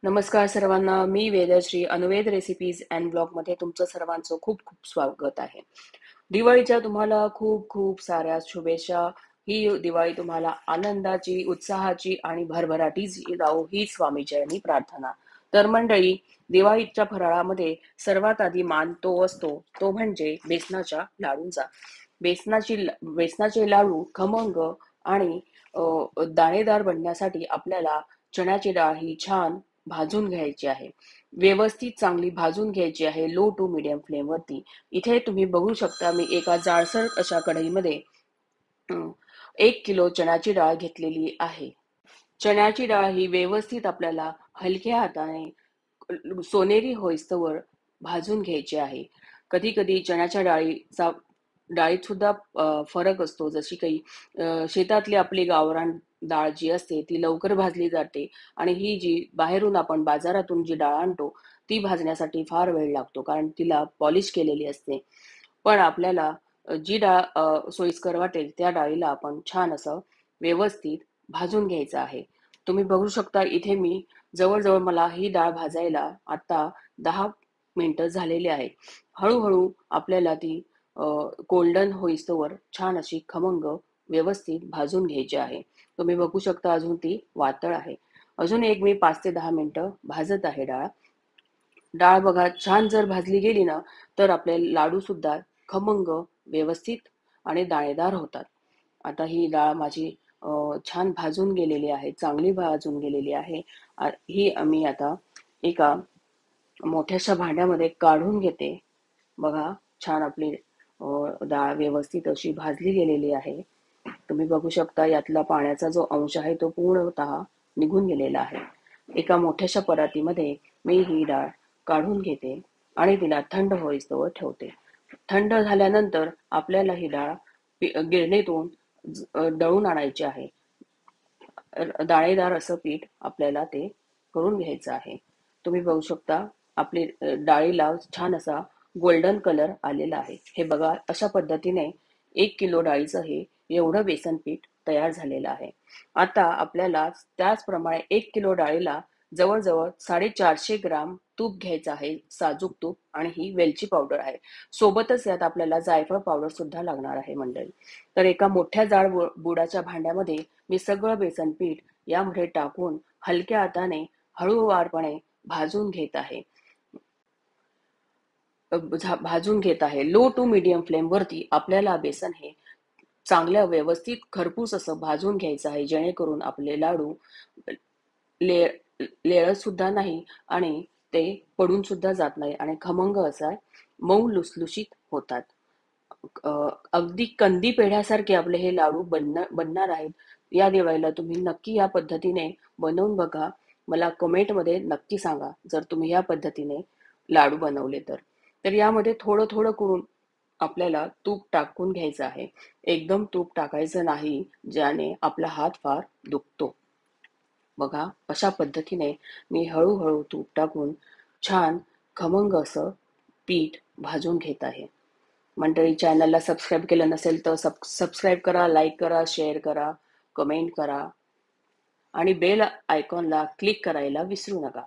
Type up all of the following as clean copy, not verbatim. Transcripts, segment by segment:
नमस्कार सर्वांना. मी Vedashree Anuved recipes and ब्लॉगमध्ये तुमचं सर्वांचं खूप खूप स्वागत आहे. दिवाळीच्या तुम्हाला खूप खूप साऱ्या शुभेच्छा. ही दिवाळी तुम्हाला आनंदाची, उत्साहाची आणि भरभराटीची जावो ही स्वामीचरणी प्रार्थना. तर मंडळी, दिवाळीच्या फराळामध्ये सर्वात आधी मान तो असतो तो म्हणजे बेसनाच्या लाडूंचा. बेसनाचे लाडू खमंग आणि दाणेदार बनण्यासाठी आपल्याला चण्याची डाळ ही छान भाजून घ्यायची आहे. व्यवस्थित चांगली भाजून घ्यायची आहे लो टू मीडियम फ्लेम वरती. इथे तुम्ही बघू शकता मी एका जाडसर अशा कढईमध्ये 1 किलो चण्याची डाळ घेतलेली आहे. चण्याची डाळ ही व्यवस्थित आपल्याला हलक्या हाताने सोनेरी होईस्तोवर भाजून घ्यायची आहे. कधी कधी चण्याच्या डाळीत सुद्धा फरक असतो. जशी काही शेतातली आपली गावरान डाळ जी असते ती लवकर भाजली जाते आणि ही जी बाहेरून आपण बाजारातून जी डाळ आणतो ती भाजण्यासाठी फार वेळ लागतो, कारण तिला पॉलिश केलेली असते. पण आपल्याला जी डाळ सोयीस्कर वाटेल त्या डाळीला आपण छान असं व्यवस्थित भाजून घ्यायचं आहे. तुम्ही बघू शकता इथे मी जवळजवळ मला ही डाळ भाजायला आता 10 मिनिटं झालेली आहे. हळूहळू आपल्याला ती गोल्डन होईस्तोवर छान अशी खमंग व्यवस्थित भाजून घ्यायची आहे. तुम्ही बघू शकता अजून ती वातळ आहे. अजून एक मी 5 ते 10 मिनिटं भाजत आहे डाळ. डाळ बघा छान जर भाजली गेली ना तर आपले लाडू सुद्धा खमंग, व्यवस्थित आणि दाणेदार होतात. आता ही डाळ माझी छान भाजून गेलेली आहे, चांगली भाजून गेलेली आहे. ही मी आता एका मोठ्याशा भांड्यामध्ये काढून घेते. बघा छान आपली डाळ व्यवस्थित अशी भाजली गेलेली आहे. तुम्ही बघू शकता यातला पाण्याचा जो अंश आहे तो पूर्णतः निघून गेलेला आहे. एका मोठ्याशा परातीमध्ये मी ही डाळ काढून घेते आणि तिला थंड होईस्तोवर ठेवते. थंड झाल्यानंतर आपल्याला ही डाळ गिरणीतून दळून आणायची आहे. दाणेदार असं पीठ आपल्याला ते करून घ्यायचं आहे. तुम्ही बघू शकता आपली डाळीला छान असा गोल्डन कलर आलेला आहे. हे बघा अशा पद्धतीने 1 किलो डाळीचं हे एवढं बेसन पीठ तयार झालेलं आहे. आता आपल्याला त्याचप्रमाणे 1 किलो डाळीला जवळजवळ 450 ग्राम तूप घ्यायचं आहे, साजूक तूप, आणि ही वेलची पावडर आहे. सोबतच यात आपल्याला जायफळ पावडर सुद्धा लागणार आहे मंडळी. तर एका मोठ्या जाड बुडाच्या भांड्यामध्ये मी सगळं बेसन पीठ यामध्ये टाकून हलक्या हाताने हळूवारपणे भाजून घेत आहे. भाजून घेत आहे. लो टू मीडियम फ्लेम वरती आपल्याला बेसन हे चांगल्या व्यवस्थित खरपूस असं भाजून घ्यायचं आहे, जेणेकरून आपले लाडू ले लेळत सुद्धा नाही आणि ते पडून सुद्धा जात नाही आणि खमंग असा मऊ लुसलुशीत होतात. अगदी कंदी पेढ्यासारखे आपले हे लाडू बनणार आहेत. या दिवाळीला तुम्ही नक्की या पद्धतीने बनवून बघा. मला कमेंटमध्ये नक्की सांगा जर तुम्ही या पद्धतीने लाडू बनवले तर. तर यामध्ये थोडं थोडं करून आपल्याला तूप टाकून घ्यायचं आहे. एकदम तूप टाकायचं नाही, ज्याने आपला हात फार दुखतो. बघा अशा पद्धतीने मी हळूहळू तूप टाकून छान खमंग असं पीठ भाजून घेत आहे. मंडळी, चॅनलला सबस्क्राईब केलं नसेल तर सबस्क्राईब करा, लाईक करा, शेअर करा, कमेंट करा आणि बेल आयकॉनला क्लिक करायला विसरू नका.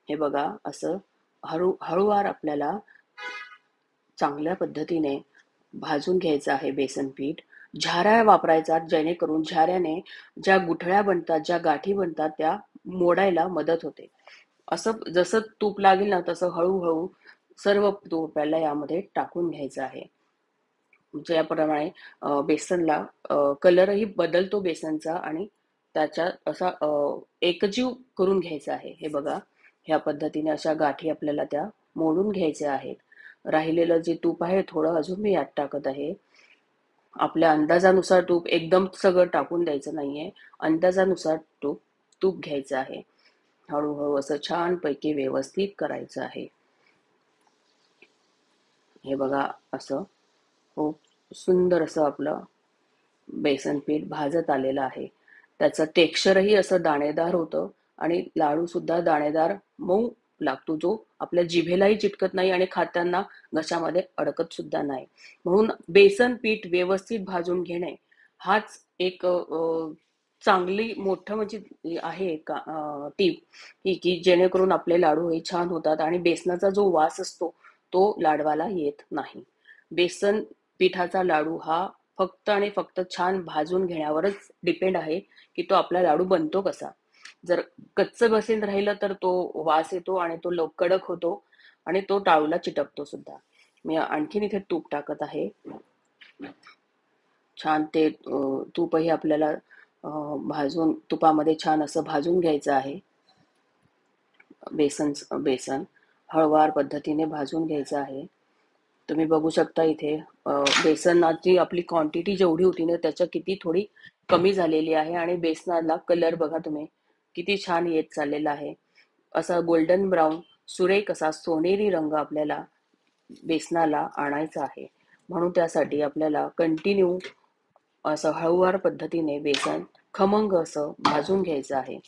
हे बघा असं हळूवार आपल्याला चांगल्या पद्धतीने भाजून घ्यायचं आहे बेसन पीठ. झाऱ्या वापरायचा, जेणेकरून झाऱ्याने ज्या गुठळ्या बनतात, ज्या गाठी बनतात त्या मोडायला मदत होते. असं जसं तूप लागेल ना तसं हळूहळू सर्व तूप आपल्याला यामध्ये टाकून घ्यायचं आहे. ज्याप्रमाणे बेसनला कलरही बदलतो बेसनचा आणि त्याच्या असा एकजीव करून घ्यायचा आहे. हे बघा ह्या पद्धतीने अशा गाठी आपल्याला त्या मोडून घ्यायच्या आहेत. राहिलेलं जे तूप आहे थोडं अजून मी यात टाकत आहे. आपल्या अंदाजानुसार तूप एकदम सगळं टाकून द्यायचं नाहीये. अंदाजानुसार तूप घ्यायचं आहे. हळूहळू असं छान पैकी व्यवस्थित करायचं आहे. हे बघा असं खूप सुंदर असं आपलं बेसन पीठ भाजत आलेलं आहे. त्याचं टेक्स्चरही असं दाणेदार होतं आणि लाडू सुद्धा दाणेदार मऊ लागतो, जो आपल्या जिभेलाही चिटकत नाही आणि खाताना घशामध्ये अडकत सुद्धा नाही. म्हणून बेसन पीठ व्यवस्थित भाजून घेणे हाच एक चांगली मोठं म्हणजे आहे का टीप ही की जेणेकरून आपले लाडू हे छान होतात आणि बेसनाचा जो वास असतो तो लाडवाला येत नाही. बेसन पिठाचा लाडू हा फक्त आणि फक्त छान भाजून घेण्यावरच डिपेंड आहे की तो आपला लाडू बनतो कसा. जर कच्चं बेसन राहिलं तर तो वास येतो आणि तो कडक होतो आणि तो टाळूला चिटकतो सुद्धा. मी आणखीन इथे तूप टाकत आहे. छान ते तूपही आपल्याला भाजून तुपामध्ये छान असं भाजून घ्यायचं आहे. बेसन हळूवार पद्धतीने भाजून घ्यायचं आहे. तुम्ही बघू शकता इथे बेसनाची आपली क्वांटिटी जेवढी होती ना त्याच्या किती थोडी कमी झालेली आहे आणि बेसनाला कलर बघा तुम्ही किती छान येत चाललेला आहे. असा गोल्डन ब्राऊन सुरेख असा सोनेरी रंग आपल्याला बेसनाला आणायचा आहे. म्हणून त्यासाठी आपल्याला कंटिन्यू असं हळूवार पद्धतीने बेसन खमंग असं भाजून घ्यायचं आहे.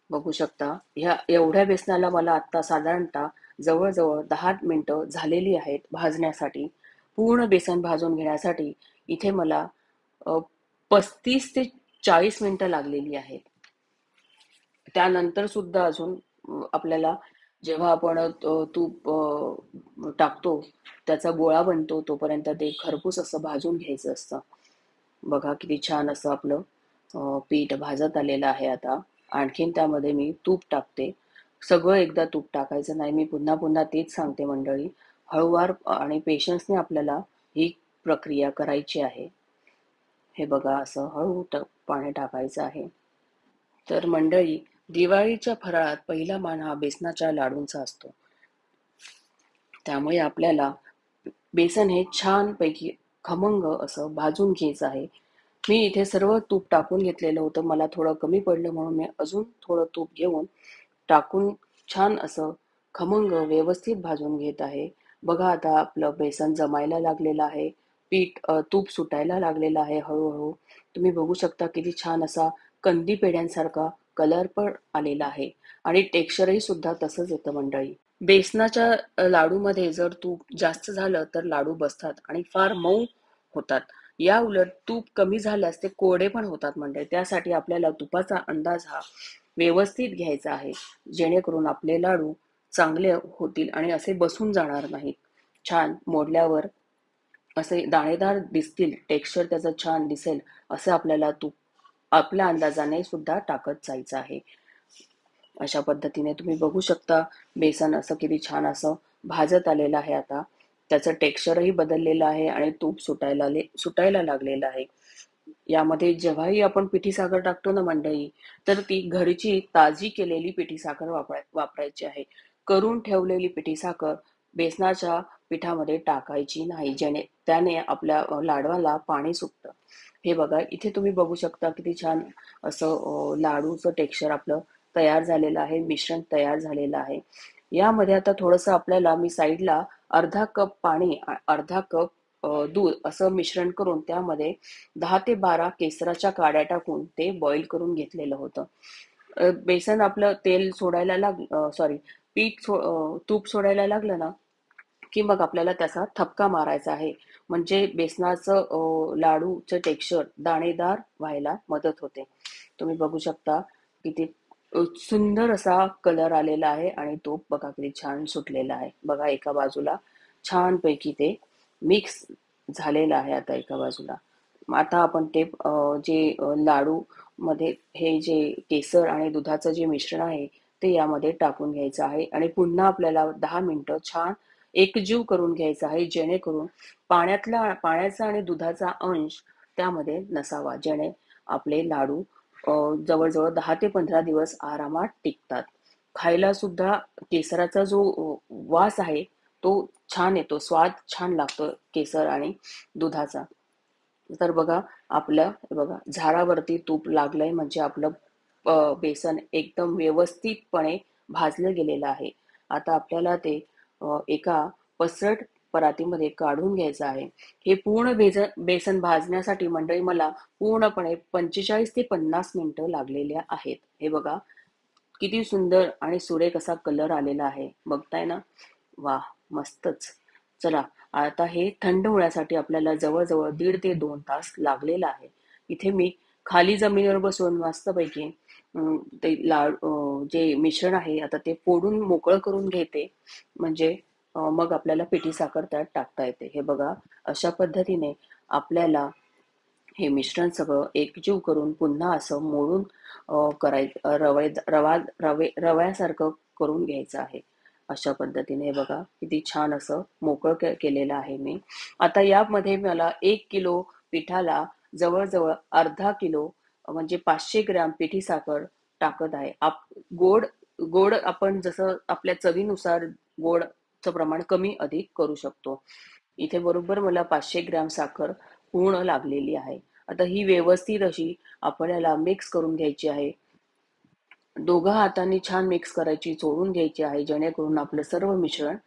बघू शकता ह्या एवढ्या बेसनाला मला आता साधारणतः जवळजवळ 10 मिनिटं झालेली आहेत भाजण्यासाठी. पूर्ण बेसन भाजून घेण्यासाठी इथे मला 35 ते 40 मिनिटं लागलेली आहेत. त्यानंतर सुद्धा अजून आपल्याला जेव्हा आपण तूप टाकतो त्याचा गोळा बनतो तोपर्यंत ते खरपूस असं भाजून घ्यायचं असतं. बघा किती छान असं आपलं पीठ भाजत आलेलं आहे आता. आणखीन त्यामध्ये मी तूप टाकते. सगळं एकदा तूप टाकायचं नाही. मी पुन्हा पुन्हा तेच सांगते मंडळी. हळूवार आणि पेशन्सने आपल्याला ही प्रक्रिया करायची आहे. हे बघा असं हळू पाणी टाकायचं आहे. तर मंडळी दिवाळीच्या फराळात पहिला मान हा बेसनाच्या लाडूंचा असतो. त्यामुळे आपल्याला बेसन हे छानपैकी खमंग असं भाजून घ्यायचं आहे. मी इथे सर्व तूप टाकून घेतलेलं होतं. मला थोडं कमी पडलं म्हणून मी अजून थोडं तूप घेऊन टाकून छान असं खमंग व्यवस्थित भाजून घेत आहे. बघा आता आपलं बेसन जमायला लागलेलं आहे. तूप सुटायला लागलेलं आहे हळूहळू. तुम्ही बघू शकता किती छान असा कंदी पेढ्यांसारखा कलर पण आलेला आहे आणि टेक्स्चरही सुद्धा तसंच येतं मंडळी. बेसनाच्या लाडूमध्ये जर तूप जास्त झालं तर लाडू बसतात आणि फार मऊ होतात. या उलट तूप कमी झाल्यास ते कोरडे पण होतात मंडळी. त्यासाठी आपल्याला तुपाचा अंदाज हा व्यवस्थित घ्यायचा आहे जेणेकरून आपले लाडू चांगले होतील आणि असे बसून जाणार नाहीत. छान मोडल्यावर असे दाणेदार दिसतील, टेक्स्चर त्याचं छान दिसेल असं आपल्याला तूप आपल्या अंदाजाने सुद्धा टाकत जायचं आहे. अशा पद्धतीने तुम्ही बघू शकता बेसन असं किती छान असं भाजत आलेलं आहे आता. त्याचं टेक्स्चरही बदललेलं आहे आणि तूप सुटायला लागलेलं आहे. यामध्ये जेव्हाही आपण पिठी साखर टाकतो ना मंडळी तर ती घरची ताजी केलेली पिठी साखर वापरायची आहे. करून ठेवलेली पिठी साखर बेसनाच्या पिठामध्ये टाकायची नाही त्याने आपल्या लाडवाला पाणी सुटतं. हे बघा इथे तुम्ही बघू शकता किती छान असं लाडूचं टेक्स्चर आपलं तयार झालेलं आहे. मिश्रण तयार झालेलं आहे. यामध्ये आता थोडंसं आपल्याला मी साईडला अर्धा कप पाणी अर्धा कप दूध असं मिश्रण करून त्यामध्ये 10 ते 12 केसराच्या काड्या टाकून ते बॉईल करून घेतलेलं होतं. बेसन आपलं तेल सोडायला सॉरी तूप सोडायला लागलं ना की मग आपल्याला त्याचा थपका मारायचा आहे. म्हणजे बेसनाचं लाडूचं टेक्स्चर दाणेदार व्हायला मदत होते. तुम्ही बघू शकता किती सुंदर असा कलर आलेला आहे आणि तूप बघा किती छान सुटलेला आहे. बघा एका बाजूला छानपैकी ते मिक्स झालेलं आहे आता एका बाजूला. आता आपण ते जे लाडू मध्ये हे जे केसर आणि दुधाचं जे मिश्रण आहे ते यामध्ये टाकून घ्यायचं आहे आणि पुन्हा आपल्याला 10 मिनिटं छान एकजीव करून घ्यायचा आहे जेणेकरून पाण्याचा आणि दुधाचा अंश त्यामध्ये नसावा जेणे आपले लाडू जवळजवळ 10 ते 15 दिवस आरामात टिकतात. खायला सुद्धा केसराचा जो वास आहे तो छान येतो. स्वाद छान लागतो केसर आणि दुधाचा. तर बघा बघा झारावरती तूप लागलंय म्हणजे आपलं बेसन एकदम व्यवस्थितपणे भाजलं गेलेलं आहे. आता आपल्याला ते एका पसरट परातीमध्ये काढून घ्यायचं आहे. हे पूर्ण बेसन भाजण्यासाठी मंडळी मला पूर्णपणे 45 ते 50 मिनिटं लागलेल्या आहेत. हे बघा किती सुंदर आणि सुरेख असा कलर आलेला आहे. बघताय ना? वाह! मस्तच. चला आता हे थंड होण्यासाठी आपल्याला जवळजवळ 1.5 ते 2 तास लागलेला आहे. इथे मी खाली जमिनीवर बसून मस्तपैकी ते जे मिश्रण आहे आता ते फोडून मोकळं करून घेते. म्हणजे मग आपल्याला पिठी साखर त्यात टाकता येते. हे बघा, अशा पद्धतीने आपल्याला हे मिश्रण सगळं एकजीव करून पुन्हा असं मोडून रव्यासारखं करून घ्यायचं आहे. अशा पद्धतीने बघा किती छान असं मोकळं केलेलं आहे मी. आता यामध्ये मला 1 किलो पिठाला जवळजवळ अर्धा किलो म्हणजे 500 ग्रॅम पिठी साखर टाकत आहे. गोड गोड आपण जसं आपल्या चवीनुसार गोडचं प्रमाण कमी अधिक करू शकतो. इथे बरोबर मला 500 ग्रॅम साखर पूर्ण लागलेली आहे. आता ही व्यवस्थित अशी आपल्याला मिक्स करून घ्यायची आहे. दोघं हातांनी छान मिक्स करायची, चोळून घ्यायची आहे, जेणेकरून आपलं सर्व मिश्रण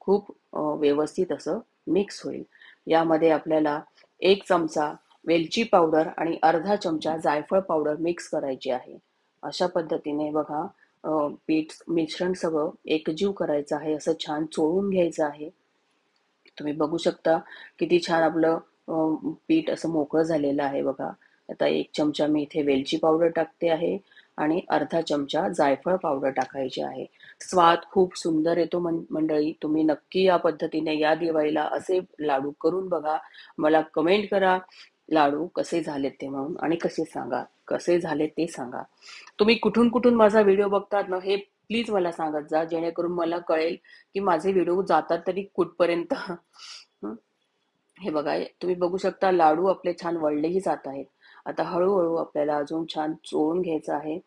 खूप व्यवस्थित असं मिक्स होईल. यामध्ये आपल्याला 1 चमचा वेलची पावडर आणि अर्धा चमचा जायफळ पावडर मिक्स करायची आहे. अशा पद्धतीने बघा पीठ मिश्रण सगळं एकजीव करायचं आहे, असं छान चोळून घ्यायचं आहे. तुम्ही बघू शकता किती छान आपलं पीठ असं मोकळं झालेलं आहे बघा. आता 1 चमचा मी इथे वेलची पावडर टाकते आहे आणि अर्धा चमचा जायफळ पावडर टाकायची आहे. स्वाद खूप सुंदर येतो मंडळी. तुम्ही नक्की या पद्धतीने या दिवाळीला असे लाडू करून बघा. मला कमेंट करा लाडू कसे झालेत ते म्हणून आणि कसे झाले ते सांगा. तुम्ही कुठून कुठून माझा व्हिडिओ बघतात ना हे प्लीज मला सांगत जा, जेणेकरून मला कळेल की माझे व्हिडिओ जातात तरी कुठपर्यंत. हे बघा, तुम्ही बघू शकता लाडू आपले छान वळलेही जात आहेत. आता हळूहळू आपल्याला अजून छान चोळून घ्यायचं आहे.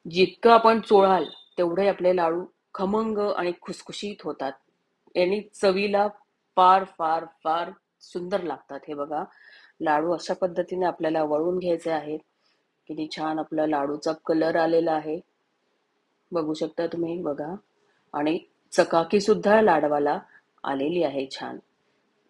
जितकं आपण चोळाल तेवढे आपले लाडू खमंग आणि खुसखुशीत होतात. यांनी चवीला फार फार फार सुंदर लागतात. हे बघा, लाडू अशा पद्धतीने आपल्याला वळून घ्यायचे आहेत. किती छान आपला लाडूचा कलर आलेला आहे, बघू शकता तुम्ही बघा. आणि चकाकी सुद्धा लाडवाला आलेली आहे छान.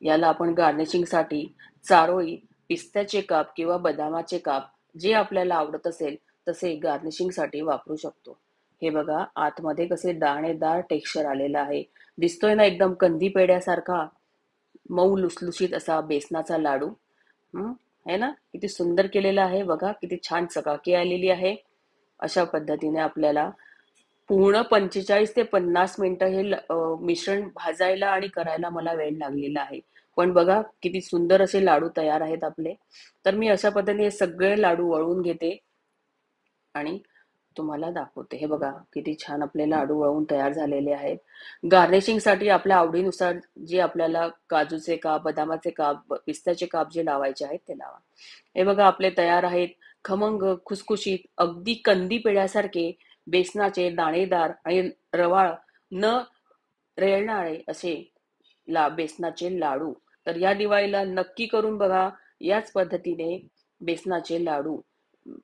याला आपण गार्निशिंगसाठी चारोळी, पिस्त्याचे काप किंवा बदामाचे काप जे आपल्याला आवडत असेल तसे गार्निशिंगसाठी वापरू शकतो. हे बघा, आतमध्ये कसे दाणेदार टेक्स्चर आलेलं आहे. दिसतोय ना एकदम कंदी पेढ्यासारखा मऊ लुसलुशीत असा बेसनाचा लाडू. आहे ना, किती सुंदर केलेला आहे बघा, किती छान चकाकी आलेली आहे. अशा पद्धतीने आपल्याला पूर्ण 45 ते 50 मिनिटं हे मिश्रण भाजायला आणि करायला मला वेळ लागलेला आहे. पण बघा किती सुंदर असे लाडू तयार आहेत आपले. तर मी अशा पद्धतीने हे सगळे लाडू वळून घेते आणि तुम्हाला दाखवते. हे बघा किती छान आपले लाडू वळून तयार झालेले आहेत. गार्निशिंगसाठी आपल्या आवडीनुसार जे आपल्याला काजूचे काप, बदामाचे काप, पिस्त्याचे काप जे लावायचे आहेत ते लावा. हे बघा आपले तयार आहेत खमंग, खुसखुशीत, अगदी कंदी पेढ्यासारखे बेसनाचे दाणेदार आणि रवाळ न रेळणारे असे बेसनाचे लाडू. तर या दिवाळीला नक्की करून बघा याच पद्धतीने बेसनाचे लाडू.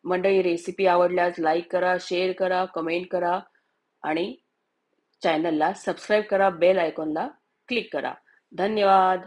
मंडळी, रेसिपी आवडल्यास लाईक करा, शेअर करा, कमेंट करा आणि चॅनलला सबस्क्राईब करा, बेल आयकॉनला क्लिक करा. धन्यवाद.